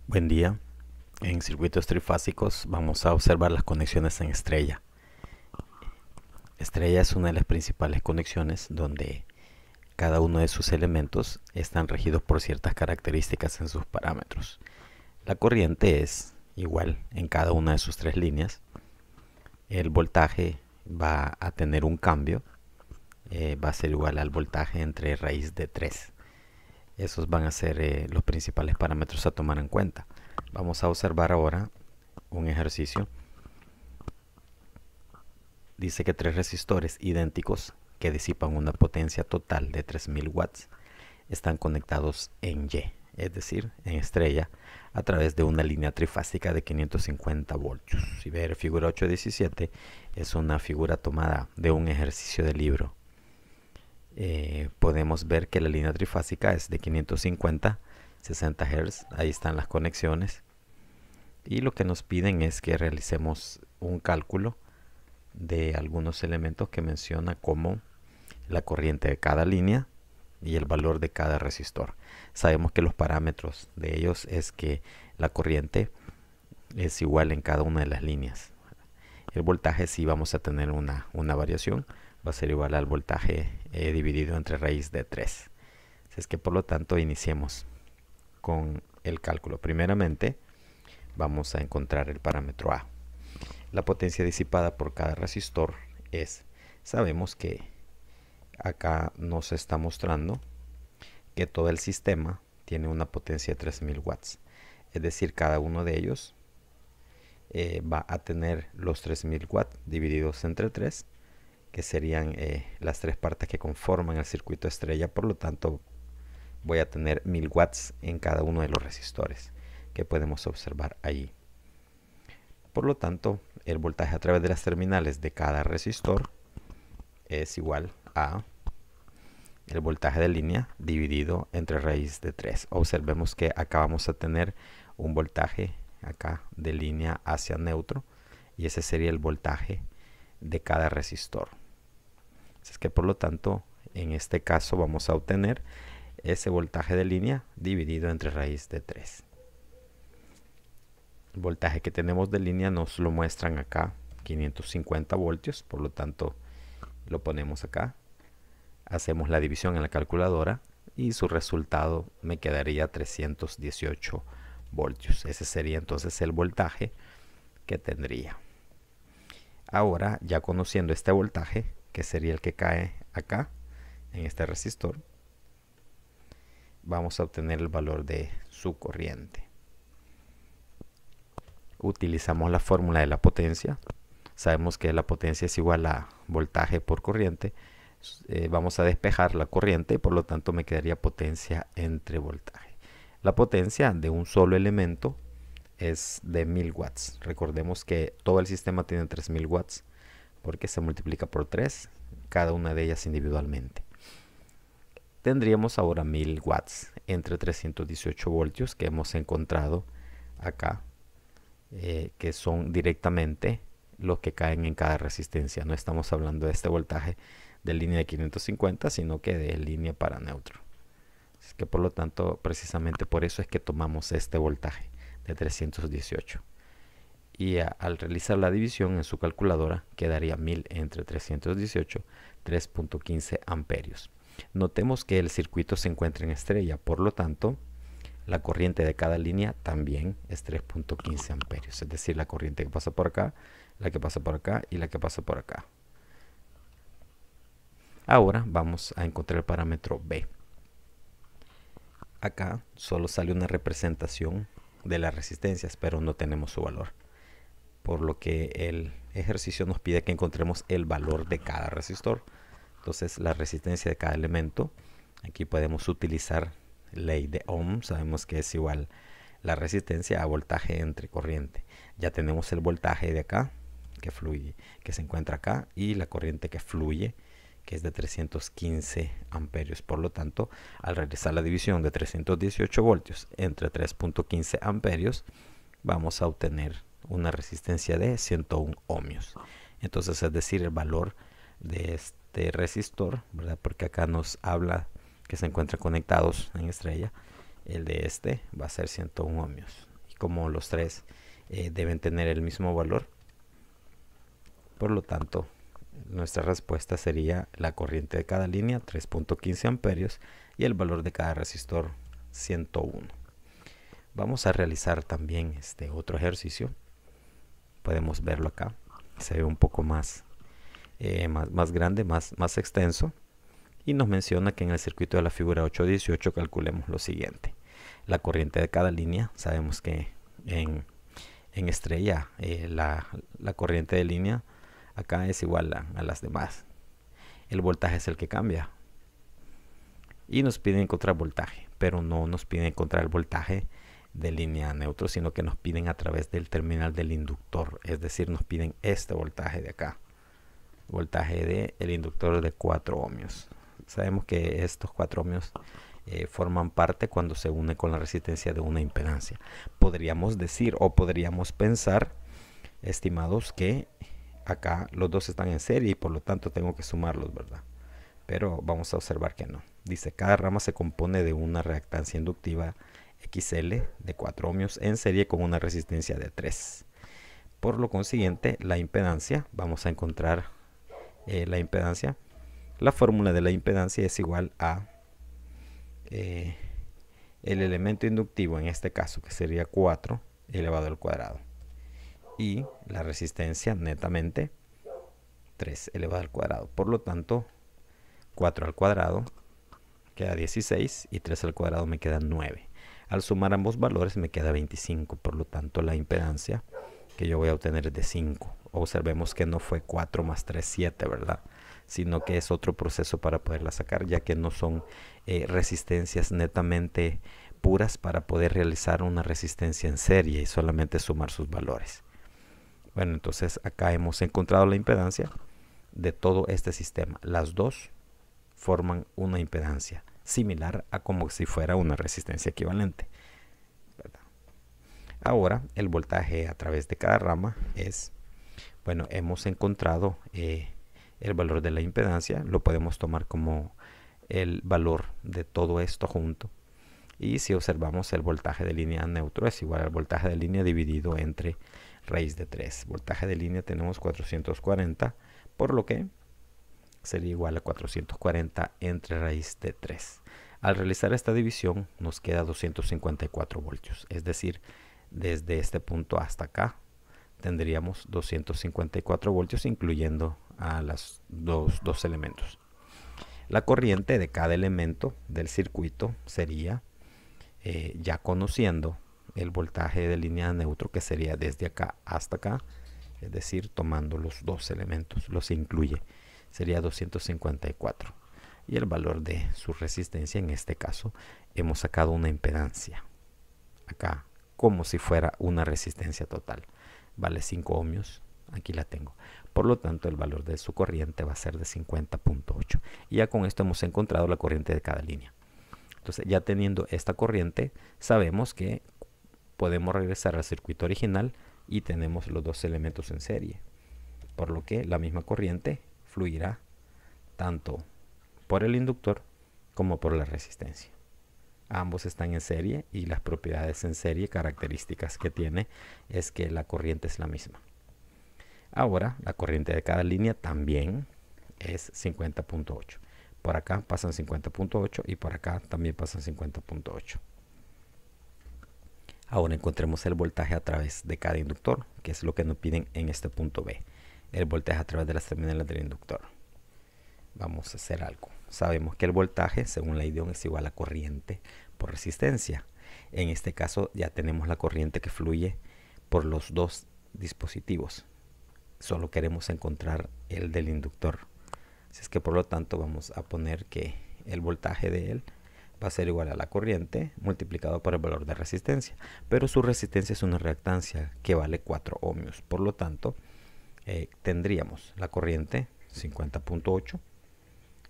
Buen día. En circuitos trifásicos vamos a observar las conexiones en estrella. Estrella es una de las principales conexiones donde cada uno de sus elementos están regidos por ciertas características en sus parámetros. La corriente es igual en cada una de sus tres líneas. El voltaje va a tener un cambio, va a ser igual al voltaje entre raíz de 3. Esos van a ser los principales parámetros a tomar en cuenta. Vamos a observar ahora un ejercicio. Dice que tres resistores idénticos que disipan una potencia total de 3000 watts están conectados en Y, es decir, en estrella, a través de una línea trifásica de 550 voltios. Si ver figura 8.17, es una figura tomada de un ejercicio de libro. Podemos ver que la línea trifásica es de 550, 60 Hz, ahí están las conexiones. Y lo que nos piden es que realicemos un cálculo de algunos elementos que menciona como la corriente de cada línea y el valor de cada resistor. Sabemos que los parámetros de ellos es que la corriente es igual en cada una de las líneas. El voltaje sí vamos a tener una variación, va a ser igual al voltaje dividido entre raíz de 3. Es que por lo tanto iniciemos con el cálculo. Primeramente vamos a encontrar el parámetro A. La potencia disipada por cada resistor sabemos que acá nos está mostrando que todo el sistema tiene una potencia de 3000 watts. Es decir, cada uno de ellos va a tener los 3000 watts divididos entre 3, que serían las tres partes que conforman el circuito estrella. Por lo tanto, voy a tener 1000 watts en cada uno de los resistores que podemos observar allí. Por lo tanto, el voltaje a través de las terminales de cada resistor es igual a el voltaje de línea dividido entre raíz de 3. Observemos que acá vamos a tener un voltaje acá de línea hacia neutro, y ese sería el voltaje de cada resistor. Es que por lo tanto, en este caso vamos a obtener ese voltaje de línea dividido entre raíz de 3. El voltaje que tenemos de línea nos lo muestran acá, 550 voltios, por lo tanto lo ponemos acá, hacemos la división en la calculadora y su resultado me quedaría 318 voltios. Ese sería entonces el voltaje que tendría. Ahora, ya conociendo este voltaje, que sería el que cae acá en este resistor, vamos a obtener el valor de su corriente. Utilizamos la fórmula de la potencia. Sabemos que la potencia es igual a voltaje por corriente. Vamos a despejar la corriente, por lo tanto me quedaría potencia entre voltaje. La potencia de un solo elemento es de 1000 watts. Recordemos que todo el sistema tiene 3000 watts porque se multiplica por 3 cada una de ellas individualmente. Tendríamos ahora 1000 watts entre 318 voltios que hemos encontrado acá, que son directamente los que caen en cada resistencia. No estamos hablando de este voltaje de línea de 550, sino que de línea para neutro. Es que por lo tanto, precisamente por eso es que tomamos este voltaje de 318. Y al realizar la división en su calculadora, quedaría 1000 entre 318, 3.15 amperios. Notemos que el circuito se encuentra en estrella, por lo tanto, la corriente de cada línea también es 3.15 amperios. Es decir, la corriente que pasa por acá, la que pasa por acá y la que pasa por acá. Ahora vamos a encontrar el parámetro B. Acá solo sale una representación de las resistencias, pero no tenemos su valor. Por lo que el ejercicio nos pide que encontremos el valor de cada resistor. Entonces, la resistencia de cada elemento, aquí podemos utilizar ley de Ohm. Sabemos que es igual la resistencia a voltaje entre corriente. Ya tenemos el voltaje de acá que fluye, que se encuentra acá, y la corriente que fluye, que es de 315 amperios. Por lo tanto, al realizar la división de 318 voltios entre 3.15 amperios, vamos a obtener una resistencia de 101 ohmios. Entonces, es decir, el valor de este resistor, ¿verdad? Porque acá nos habla que se encuentran conectados en estrella, el de este va a ser 101 ohmios. como los tres deben tener el mismo valor. Por lo tanto, nuestra respuesta sería la corriente de cada línea 3.15 amperios y el valor de cada resistor 101. Vamos a realizar también este otro ejercicio. Podemos verlo acá. Se ve un poco más grande, más extenso. Y nos menciona que en el circuito de la figura 8.18 calculemos lo siguiente. La corriente de cada línea. Sabemos que en estrella la corriente de línea acá es igual a las demás. El voltaje es el que cambia. Y nos piden encontrar voltaje, pero no nos piden encontrar el voltaje de línea neutro, sino que nos piden a través del terminal del inductor. Es decir, nos piden este voltaje de acá. Voltaje del inductor de 4 ohmios. Sabemos que estos 4 ohmios forman parte cuando se une con la resistencia de una impedancia. Podríamos decir o podríamos pensar, estimados, que acá los dos están en serie y por lo tanto tengo que sumarlos, ¿verdad? Pero vamos a observar que no. Dice, cada rama se compone de una reactancia inductiva XL de 4 ohmios en serie con una resistencia de 3. Por lo consiguiente, la impedancia, vamos a encontrar la impedancia. La fórmula de la impedancia es igual a el elemento inductivo, en este caso, que sería 4 elevado al cuadrado. Y la resistencia netamente 3 elevado al cuadrado. Por lo tanto, 4 al cuadrado queda 16 y 3 al cuadrado me queda 9. Al sumar ambos valores me queda 25. Por lo tanto, la impedancia que yo voy a obtener es de 5. Observemos que no fue 4 más 3, 7, ¿verdad? Sino que es otro proceso para poderla sacar, ya que no son resistencias netamente puras para poder realizar una resistencia en serie y solamente sumar sus valores. Bueno, entonces acá hemos encontrado la impedancia de todo este sistema. Las dos forman una impedancia similar a como si fuera una resistencia equivalente, ¿verdad? Ahora el voltaje a través de cada rama es, bueno, hemos encontrado el valor de la impedancia, lo podemos tomar como el valor de todo esto junto. Y si observamos, el voltaje de línea neutro es igual al voltaje de línea dividido entre raíz de 3. Voltaje de línea tenemos 440, por lo que sería igual a 440 entre raíz de 3. Al realizar esta división nos queda 254 voltios. Es decir, desde este punto hasta acá tendríamos 254 voltios incluyendo a los dos elementos. La corriente de cada elemento del circuito sería, ya conociendo el voltaje de línea neutro, que sería desde acá hasta acá, es decir, tomando los dos elementos, los incluye, sería 254. Y el valor de su resistencia, en este caso, hemos sacado una impedancia acá, como si fuera una resistencia total. Vale 5 ohmios, aquí la tengo. Por lo tanto, el valor de su corriente va a ser de 50.8. Y ya con esto hemos encontrado la corriente de cada línea. Entonces, ya teniendo esta corriente, sabemos que podemos regresar al circuito original y tenemos los dos elementos en serie. Por lo que la misma corriente fluirá tanto por el inductor como por la resistencia. Ambos están en serie y las propiedades en serie, características que tiene, es que la corriente es la misma. Ahora, la corriente de cada línea también es 50.8. Por acá pasan 50.8 y por acá también pasan 50.8. Ahora encontremos el voltaje a través de cada inductor, que es lo que nos piden en este punto B. El voltaje a través de las terminales del inductor. Vamos a hacer algo. Sabemos que el voltaje, según la idioma, es igual a corriente por resistencia. En este caso ya tenemos la corriente que fluye por los dos dispositivos. Solo queremos encontrar el del inductor. Así es que por lo tanto vamos a poner que el voltaje de él va a ser igual a la corriente multiplicado por el valor de resistencia. Pero su resistencia es una reactancia que vale 4 ohmios. Por lo tanto, tendríamos la corriente 50.8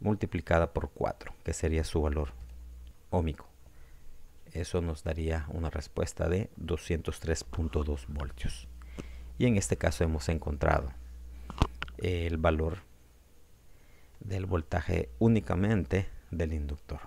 multiplicada por 4, que sería su valor óhmico. Eso nos daría una respuesta de 203.2 voltios. Y en este caso hemos encontrado el valor del voltaje únicamente del inductor.